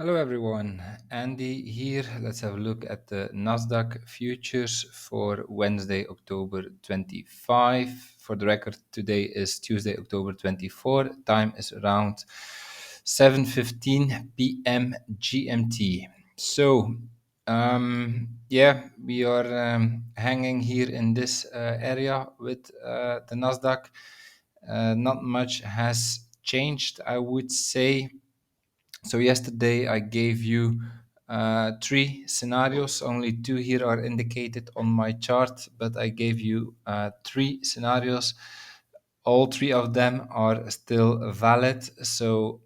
Hello everyone, Andy here. Let's have a look at the NASDAQ futures for Wednesday, October 25. For the record, today is Tuesday, October 24. Time is around 7:15 p.m. GMT. So, we are hanging here in this area with the NASDAQ. Not much has changed, I would say. So yesterday I gave you three scenarios. Only two here are indicated on my chart, but I gave you three scenarios. All three of them are still valid. So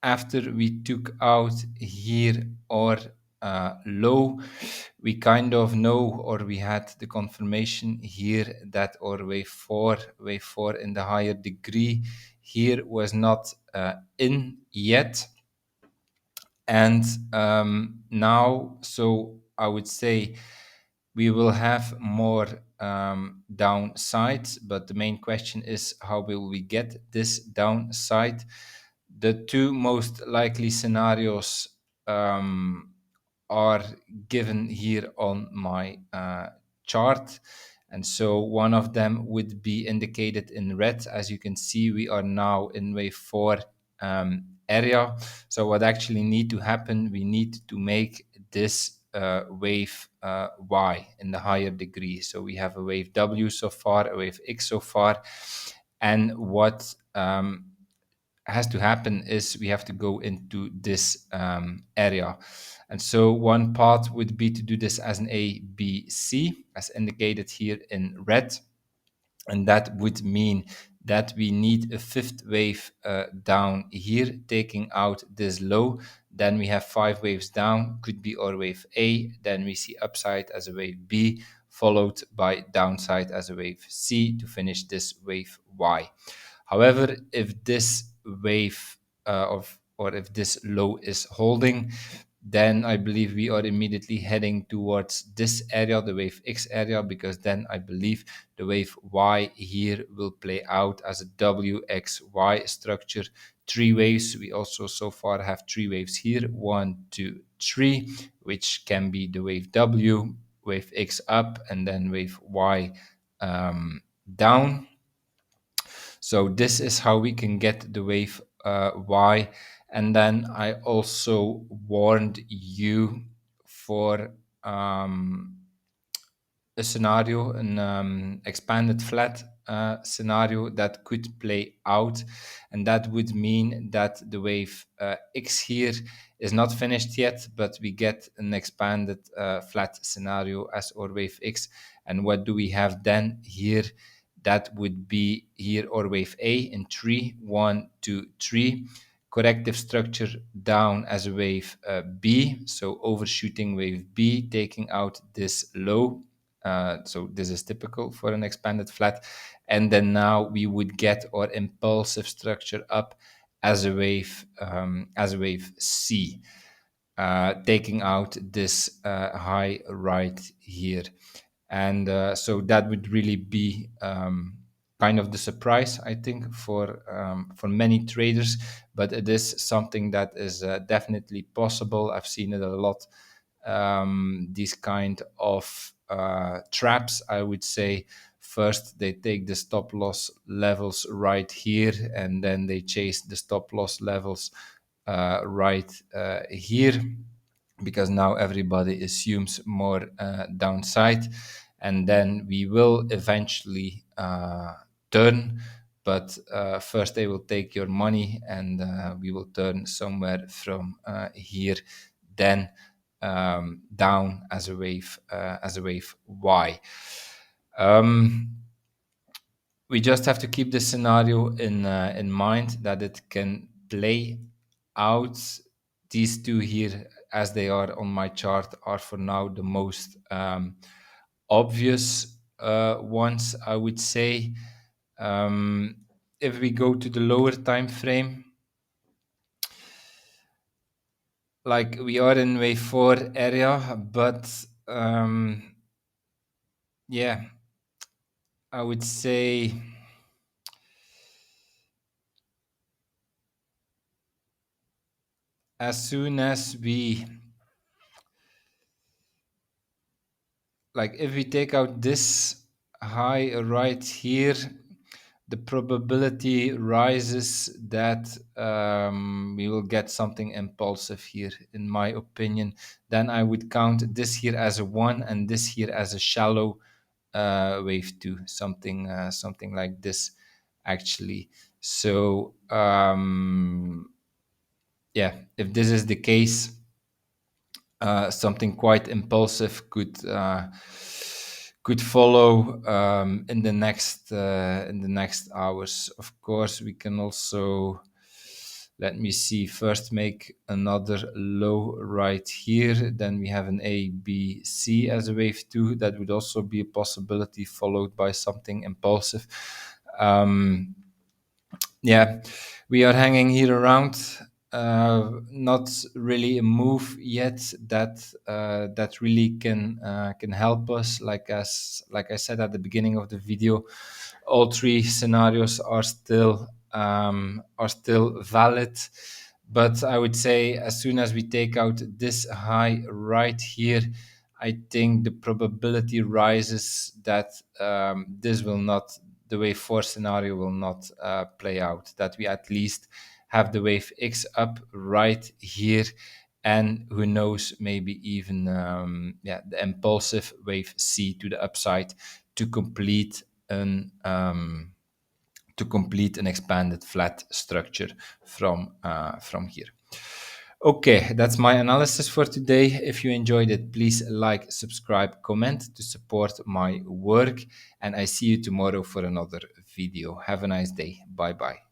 after we took out here our low, we kind of know, or we had the confirmation here that our wave 4 in the higher degree here was not in yet. And now, so I would say we will have more downsides, but the main question is how will we get this downside? The two most likely scenarios are given here on my chart. And so one of them would be indicated in red. As you can see, we are now in wave 4 area. So what actually need to happen, we need to make this wave Y in the higher degree. So we have a wave W so far, a wave X so far. And what has to happen is we have to go into this area. And so one path would be to do this as an A, B, C, as indicated here in red. And that would mean that we need a fifth wave down here, taking out this low. Then we have 5 waves down, could be our wave A. Then we see upside as a wave B, followed by downside as a wave C to finish this wave Y. However, if this wave or if this low is holding, then I believe we are immediately heading towards this area, the wave X area, because then I believe the wave Y here will play out as a WXY structure. 3 waves. We also so far have 3 waves here, 1, 2, 3, which can be the wave W, wave X up, and then wave Y down. So this is how we can get the wave Y. And then I also warned you for a scenario, an expanded flat scenario that could play out. And that would mean that the wave X here is not finished yet, but we get an expanded flat scenario as our wave X. And what do we have then here? That would be here or wave A in 3, 1, 2, 3. Corrective structure down as a wave B. So overshooting wave B, taking out this low. So this is typical for an expanded flat. And then now we would get our impulsive structure up as a wave C, taking out this high right here. And so that would really be kind of the surprise, I think, for many traders. But it is something that is definitely possible. I've seen it a lot. These kind of traps, I would say. First, they take the stop loss levels right here, and then they chase the stop loss levels right here, because now everybody assumes more downside, and then we will eventually turn. But first they will take your money, and we will turn somewhere from here, then down as a wave Y. We just have to keep this scenario in mind, that it can play out. These two here, as they are on my chart, are for now the most obvious ones, I would say. If we go to the lower time frame, like we are in wave 4 area, but yeah, I would say as soon as we, like if we take out this high right here, the probability rises that we will get something impulsive here, in my opinion. Then I would count this here as a 1 and this here as a shallow wave 2, something like this, actually. So yeah, if this is the case, something quite impulsive could follow in the next hours. Of course, we can also, let me see, first make another low right here. Then we have an A, B, C as a wave 2. That would also be a possibility, followed by something impulsive. Yeah, we are hanging here around. Not really a move yet that really can help us. Like I said at the beginning of the video, all three scenarios are still valid. But I would say as soon as we take out this high right here, I think the probability rises that this will not, the wave 4 scenario will not play out, that we at least have the wave X up right here, and who knows, maybe even the impulsive wave C to the upside to complete an expanded flat structure from here. Okay, that's my analysis for today. If you enjoyed it, please like, subscribe, comment to support my work, and I see you tomorrow for another video. Have a nice day. Bye bye.